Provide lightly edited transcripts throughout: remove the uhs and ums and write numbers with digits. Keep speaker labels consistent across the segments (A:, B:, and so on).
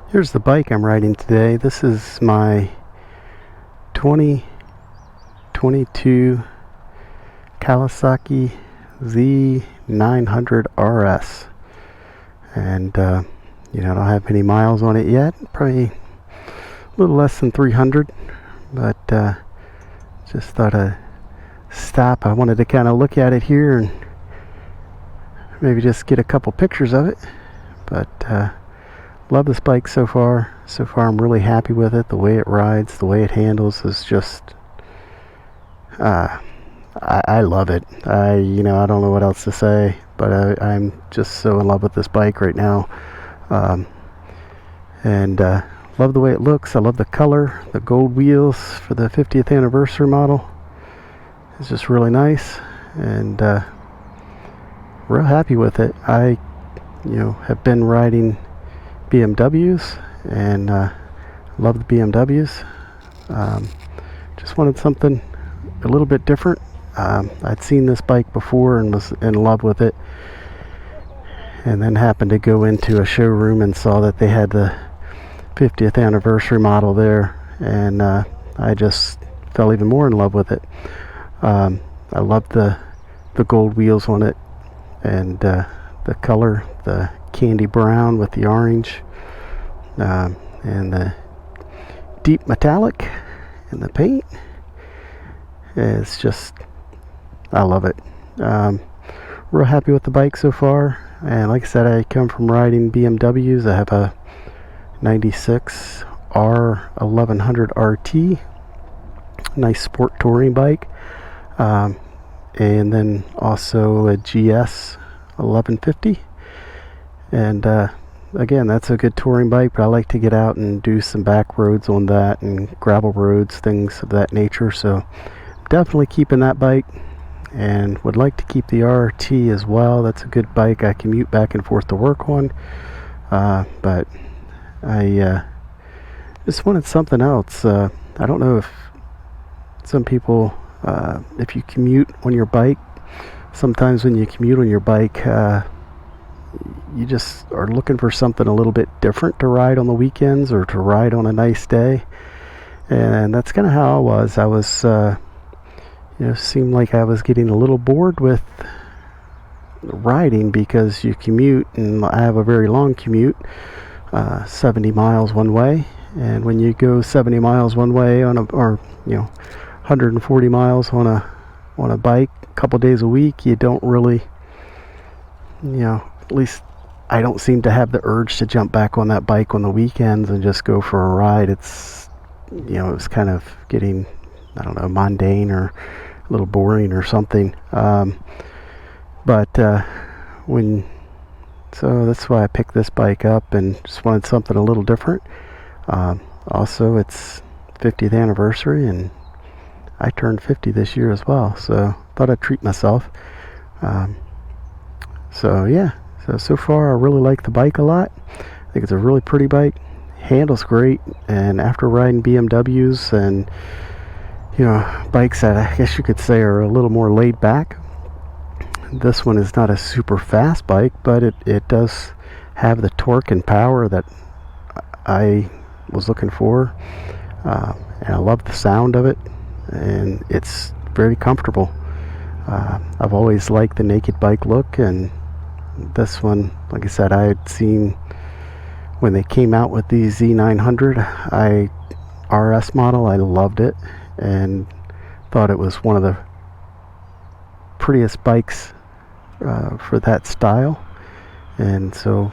A: Here's the bike I'm riding today. This is my 2022 Kawasaki Z900RS. And, I don't have any miles on it yet. Probably a little less than 300. But, just thought I'd stop. I wanted to kind of look at it here and maybe just get a couple pictures of it. But, love this bike so far. So far I'm really happy with it. The way it rides, the way it handles is just I love it. I don't know what else to say, but I'm just so in love with this bike right now. And love the way it looks. I love the color. The gold wheels for the 50th anniversary model. It's just really nice, and real happy with it. I have been riding BMWs and love the BMWs. Just wanted something a little bit different. I'd seen this bike before and was in love with it, and then happened to go into a showroom and saw that they had the 50th anniversary model there, and I just fell even more in love with it. I love the gold wheels on it, and the color, the candy brown with the orange, and the deep metallic in the paint. It's just, I love it. Real happy with the bike so far. And like I said, I come from riding BMWs. I have a 96 R1100 RT, nice sport touring bike, and then also a GS 1150. And again, that's a good touring bike, but I like to get out and do some back roads on that and gravel roads, things of that nature. So definitely keeping that bike, and would like to keep the RT as well. That's a good bike I commute back and forth to work on, but I just wanted something else. I don't know if some people, if you commute on your bike, sometimes when you commute on your bike, you just are looking for something a little bit different to ride on the weekends or to ride on a nice day. And that's kind of how I was. Seemed like I was getting a little bored with riding because you commute, and I have a very long commute, 70 miles one way. And when you go 70 miles one way or 140 miles on a bike a couple days a week, you don't really, at least I don't seem to have the urge to jump back on that bike on the weekends and just go for a ride. It's, it's kind of getting, I don't know, mundane or a little boring or something. So that's why I picked this bike up and just wanted something a little different. Also, it's 50th anniversary, and I turned 50 this year as well, so thought I'd treat myself. So far I really like the bike a lot. I think it's a really pretty bike, handles great, and after riding BMWs and bikes that I guess you could say are a little more laid back, this one is not a super fast bike, but it does have the torque and power that I was looking for, and I love the sound of it, and it's very comfortable. I've always liked the naked bike look, and this one, like I said, I had seen when they came out with the Z900 RS model. I loved it and thought it was one of the prettiest bikes for that style. And so,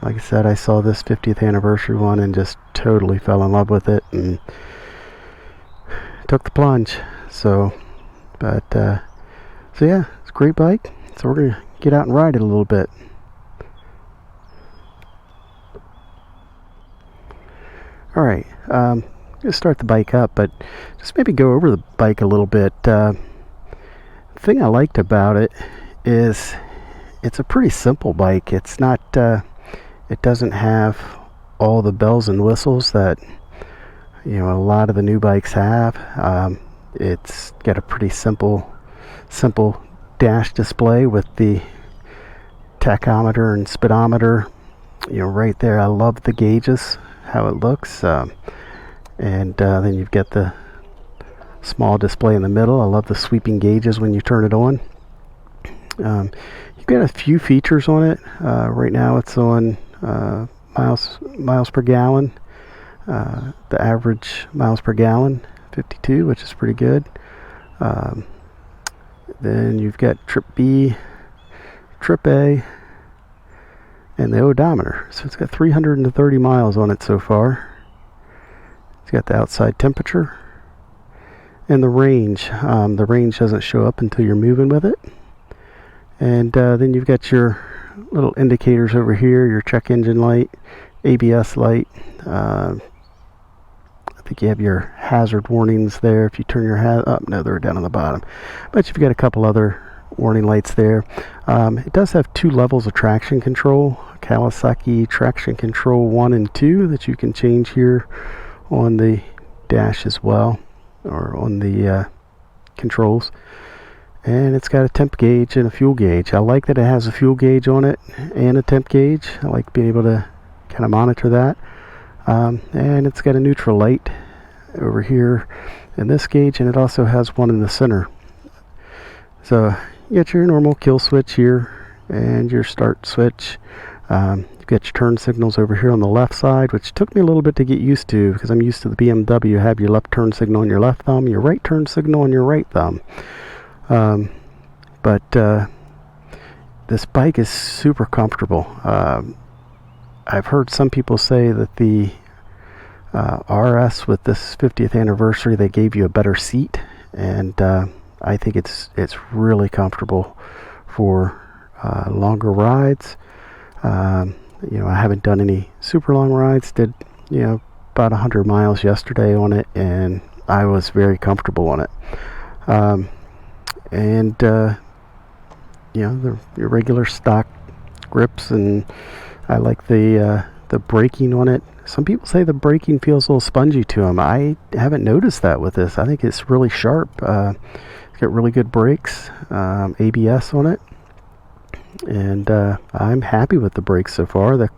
A: like I said, I saw this 50th anniversary one and just totally fell in love with it and took the plunge. So yeah, it's a great bike. So we're gonna get out and ride it a little bit. All right, gonna start the bike up, but just maybe go over the bike a little bit. The thing I liked about it is it's a pretty simple bike. It's not, it doesn't have all the bells and whistles that a lot of the new bikes have. It's got a pretty simple dash display with the tachometer and speedometer right there. I love the gauges. how it looks. And then you've got the small display in the middle. I love the sweeping gauges when you turn it on. You've got a few features on it. Right now it's on miles per gallon. The average miles per gallon, 52, which is pretty good. Then you've got trip B, trip A, and the odometer. So it's got 330 miles on it so far. It's got the outside temperature and the range. The range doesn't show up until you're moving with it. And then you've got your little indicators over here, your check engine light, ABS light. I think you have your hazard warnings there. If you turn your no, they're down on the bottom. But you've got a couple other warning lights there. It does have 2 levels of traction control. Kawasaki traction control 1 and 2 that you can change here on the dash as well, or on the controls. And it's got a temp gauge and a fuel gauge. I like that it has a fuel gauge on it and a temp gauge. I like being able to kind of monitor that. And it's got a neutral light over here in this gauge, and it also has one in the center. So you got your normal kill switch here and your start switch. You've got your turn signals over here on the left side, which took me a little bit to get used to, because I'm used to the BMW. You have your left turn signal on your left thumb, your right turn signal on your right thumb. But this bike is super comfortable. I've heard some people say that the RS with this 50th anniversary, they gave you a better seat, and I think it's really comfortable for longer rides. I haven't done any super long rides. Did about 100 miles yesterday on it, and I was very comfortable on it. Your regular stock grips, and I like the braking on it. Some people say the braking feels a little spongy to them. I haven't noticed that with this. I think it's really sharp. It's got really good brakes, ABS on it, and I'm happy with the brakes so far. The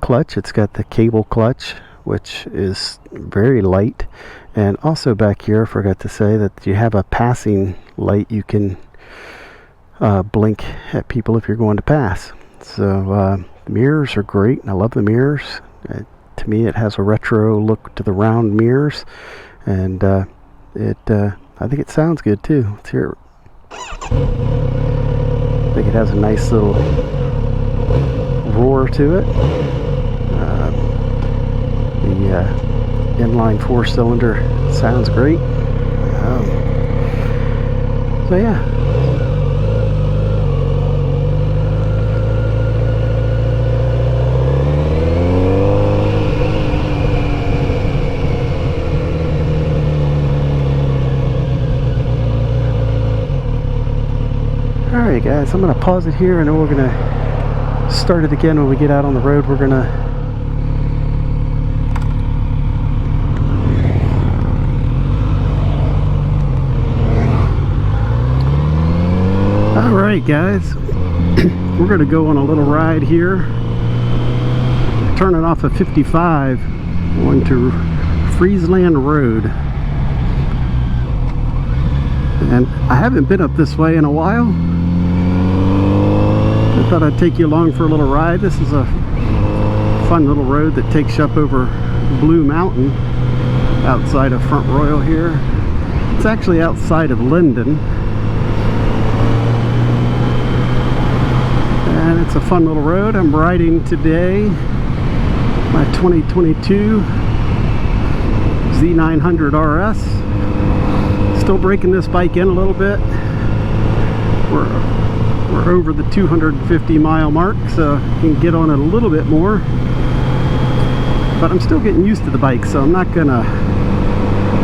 A: clutch, it's got the cable clutch, which is very light. And also back here, I forgot to say that you have a passing light. You can blink at people if you're going to pass. So the mirrors are great. I love the mirrors. To me, it has a retro look to the round mirrors, and I think it sounds good too. Let's hear it. I think it has a nice little roar to it. The inline 4-cylinder sounds great. So yeah. Alright guys, I'm going to pause it here, and then we're going to start it again when we get out on the road. We're going to Alright guys, we're going to go on a little ride here, turning off of 55 onto Freezeland Road. And I haven't been up this way in a while. I thought I'd take you along for a little ride. This is a fun little road that takes you up over Blue Mountain outside of Front Royal here. It's actually outside of Linden. And it's a fun little road. I'm riding today my 2022 Z900RS. Still breaking this bike in a little bit. We're over the 250 mile mark, so I can get on it a little bit more. But I'm still getting used to the bike, so I'm not gonna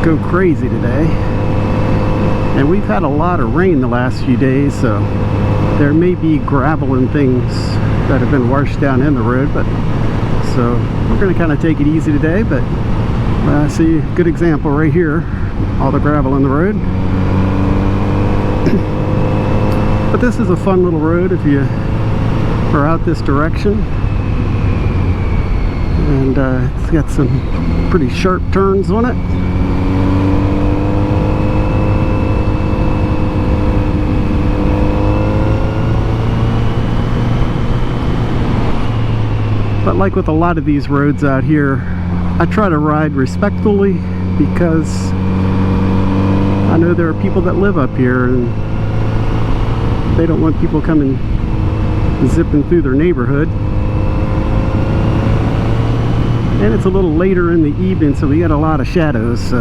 A: go crazy today. And we've had a lot of rain the last few days, so there may be gravel and things that have been washed down in the road, but so we're going to kind of take it easy today. But I see a good example right here, all the gravel in the road. But this is a fun little road if you are out this direction. and it's got some pretty sharp turns on it. But like with a lot of these roads out here, I try to ride respectfully, because I know there are people that live up here and they don't want people coming zipping through their neighborhood. And it's a little later in the evening, so we got a lot of shadows, so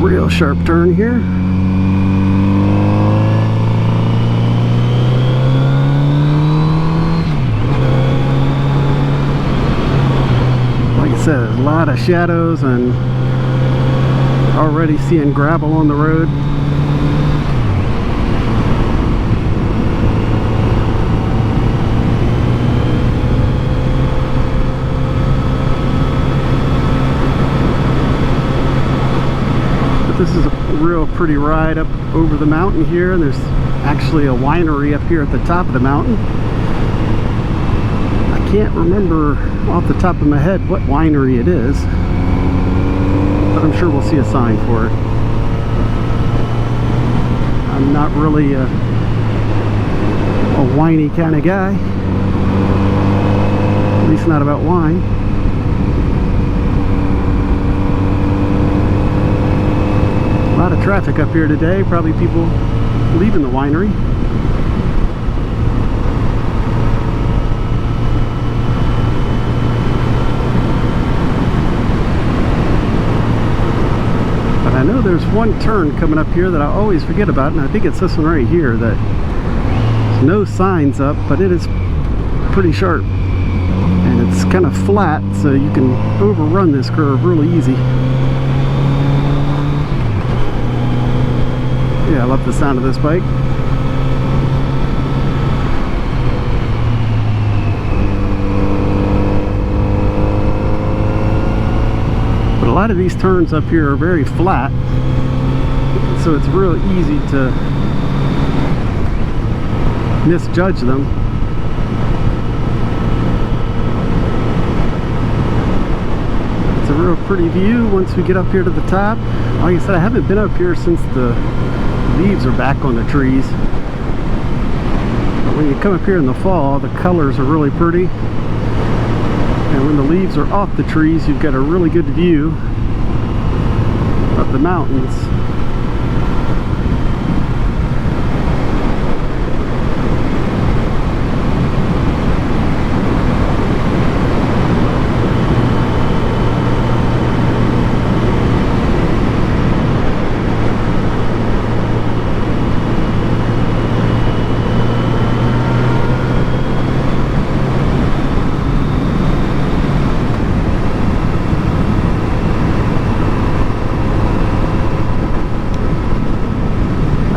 A: real sharp turn here. Like I said, a lot of shadows, and already seeing gravel on the road. This is a real pretty ride up over the mountain here, and there's actually a winery up here at the top of the mountain. I can't remember off the top of my head what winery it is, but I'm sure we'll see a sign for it. I'm not really a whiny kind of guy, at least not about wine. A lot of traffic up here today, probably people leaving the winery. But I know there's one turn coming up here that I always forget about, and I think it's this one right here, that there's no signs up, but it is pretty sharp. And it's kind of flat, so you can overrun this curve really easy. Yeah, I love the sound of this bike. But a lot of these turns up here are very flat, so it's real easy to misjudge them. It's a real pretty view once we get up here to the top. Like I said, I haven't been up here since the leaves are back on the trees. But when you come up here in the fall, the colors are really pretty. And when the leaves are off the trees, you've got a really good view of the mountains.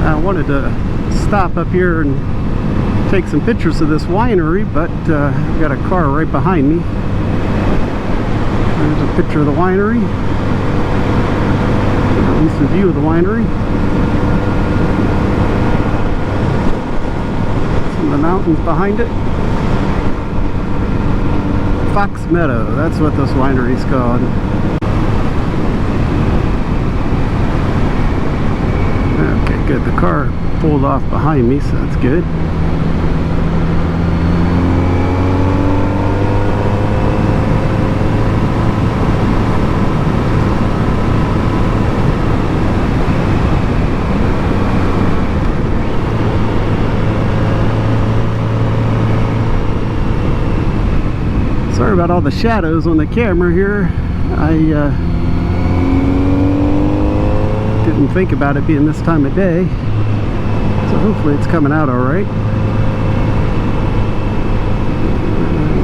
A: I wanted to stop up here and take some pictures of this winery, but I've got a car right behind me. There's a picture of the winery, at least a view of the winery. Some of the mountains behind it. Fox Meadow, that's what this winery's called. Okay, good. The car pulled off behind me, so that's good. Sorry about all the shadows on the camera here. I didn't think about it being this time of day, so hopefully it's coming out all right.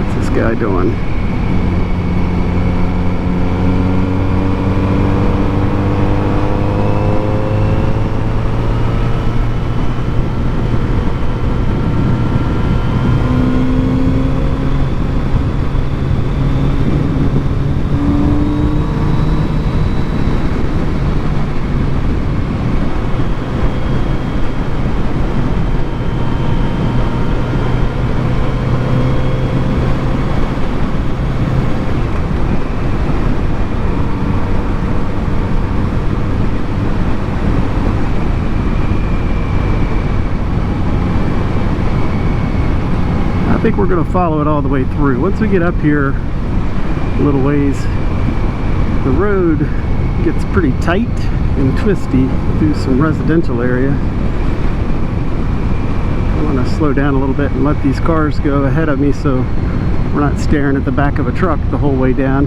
A: What's this guy doing? I think we're going to follow it all the way through. Once we get up here a little ways, the road gets pretty tight and twisty through some residential area. I want to slow down a little bit and let these cars go ahead of me so we're not staring at the back of a truck the whole way down.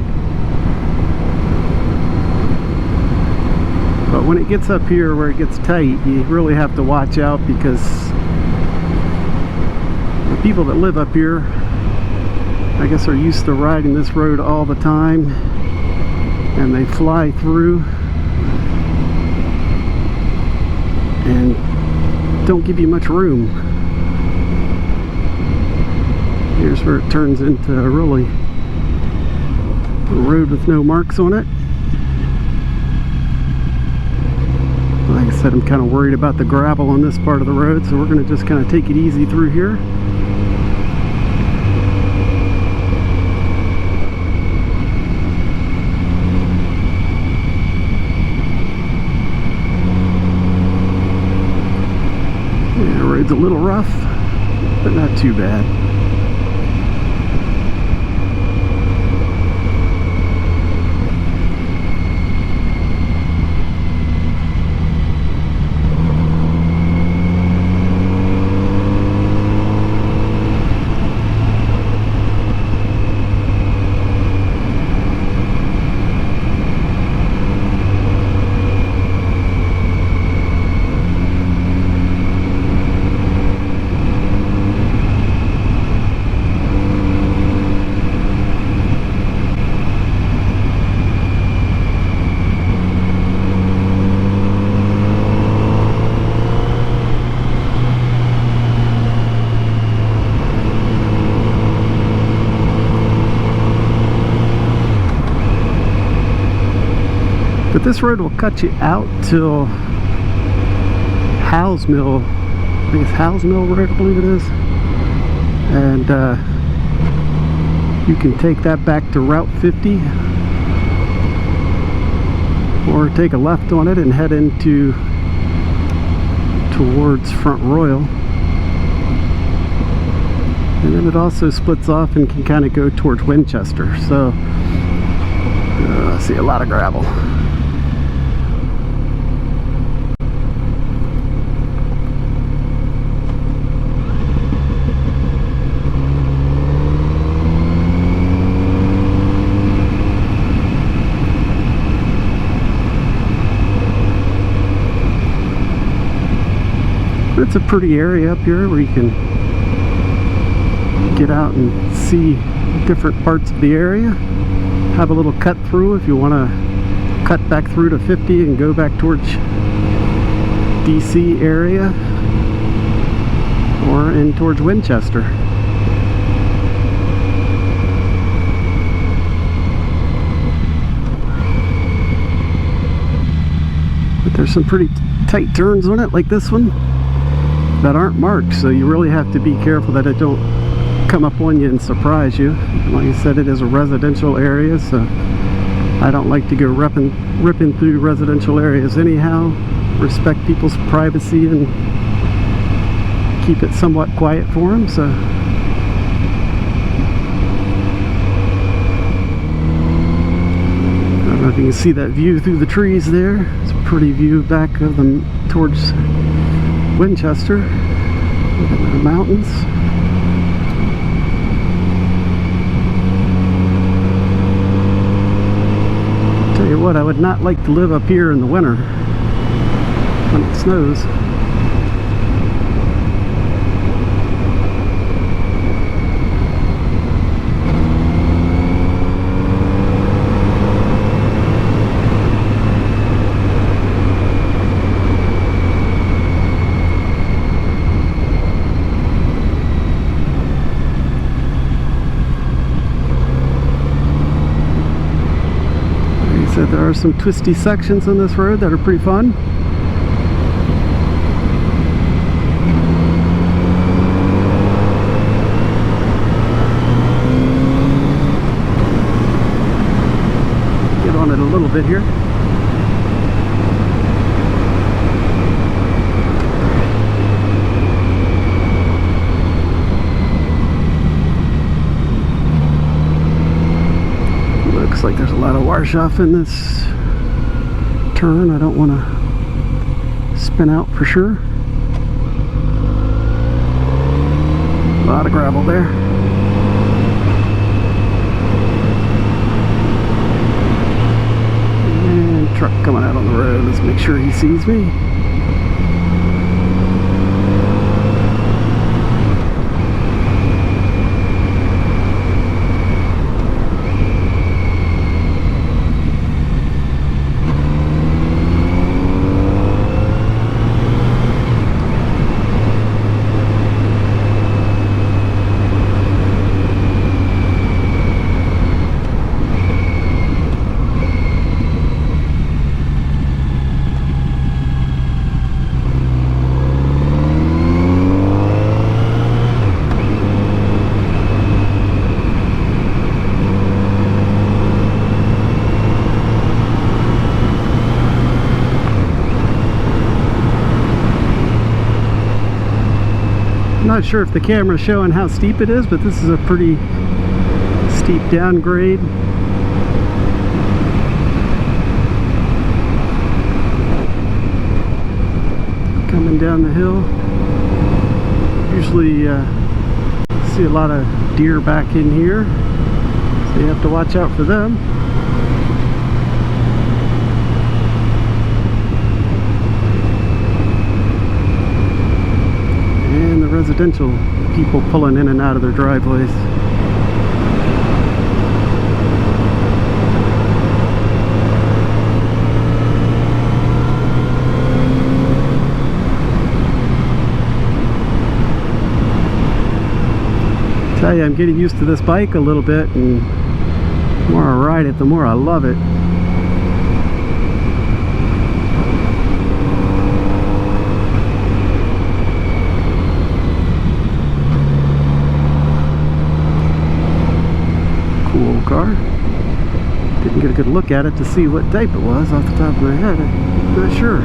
A: But when it gets up here where it gets tight, you really have to watch out, because the people that live up here, I guess, are used to riding this road all the time, and they fly through and don't give you much room. Here's where it turns into a really road with no marks on it. Like I said, I'm kind of worried about the gravel on this part of the road, so we're going to just kind of take it easy through here. Yeah, the road's a little rough, but not too bad. But this road will cut you out till Howes Mill. I think it's Howes Mill Road, I believe it is. And you can take that back to Route 50, or take a left on it and head into towards Front Royal. And then it also splits off and can kind of go towards Winchester. So I see a lot of gravel. It's a pretty area up here where you can get out and see different parts of the area. Have a little cut through if you want to cut back through to 50 and go back towards DC area, or in towards Winchester. But there's some pretty tight turns on it, like this one, that aren't marked, so you really have to be careful that it don't come up on you and surprise you. Like I said, it is a residential area, so I don't like to go ripping through residential areas anyhow. Respect people's privacy and keep it somewhat quiet for them. So I don't know if you can see that view through the trees there. It's a pretty view back of them towards Winchester, the mountains. Tell you what, I would not like to live up here in the winter when it snows. There are some twisty sections on this road that are pretty fun. Get on it a little bit here. Looks like there's a lot of wash off in this turn. I don't want to spin out for sure. A lot of gravel there. And truck coming out on the road. Let's make sure he sees me. Not sure if the camera's showing how steep it is, but this is a pretty steep downgrade. Coming down the hill. Usually see a lot of deer back in here, so you have to watch out for them. Residential people pulling in and out of their driveways. Tell you, I'm getting used to this bike a little bit, and the more I ride it, the more I love it. Car. Didn't get a good look at it to see what type it was off the top of my head. I'm not sure.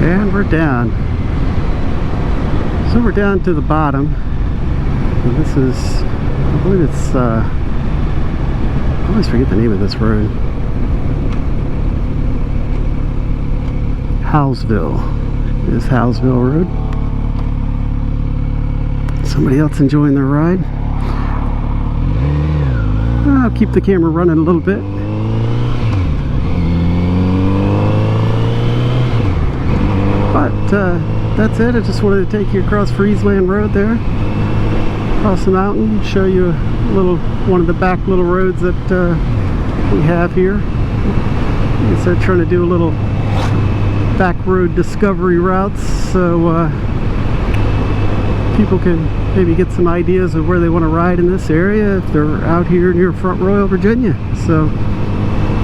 A: And we're down. So we're down to the bottom. And this is, I believe it's, I always forget the name of this road. Howesville. This is Howesville Road. Somebody else enjoying their ride. I'll keep the camera running a little bit. But that's it. I just wanted to take you across Freezeland Road there, across the mountain, show you a little, one of the back little roads that we have here. Like I said, trying to do a little back road discovery routes, so people can maybe get some ideas of where they want to ride in this area if they're out here near Front Royal, Virginia. So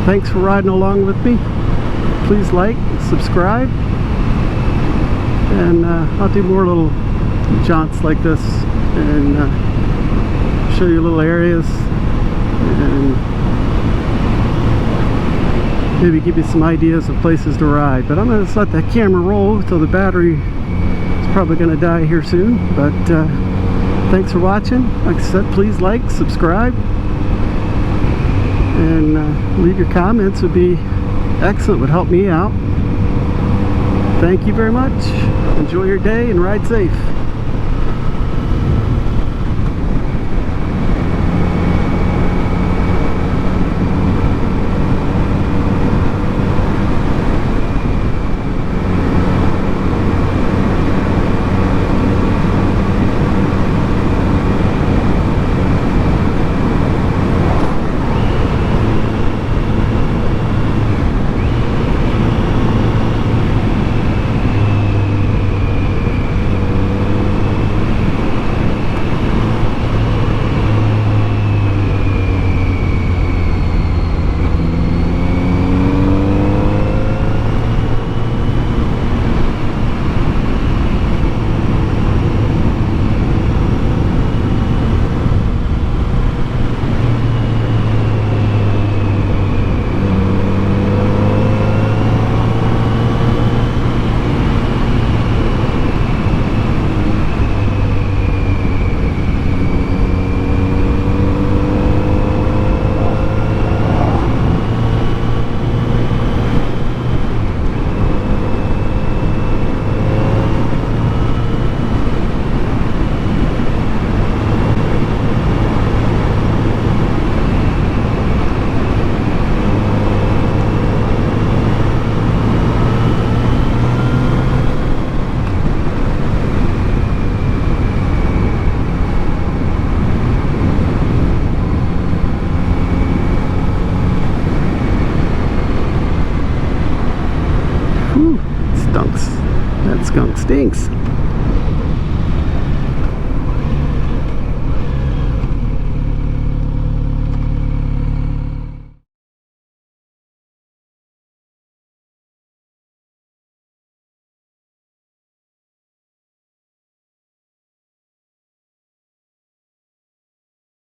A: thanks for riding along with me. Please like, subscribe, and I'll do more little jaunts like this and show you little areas and maybe give you some ideas of places to ride. But I'm going to just let the camera roll until the battery is probably going to die here soon. But thanks for watching. Like I said, please like, subscribe, and leave your comments. Would be excellent, would help me out. Thank you very much. Enjoy your day and ride safe.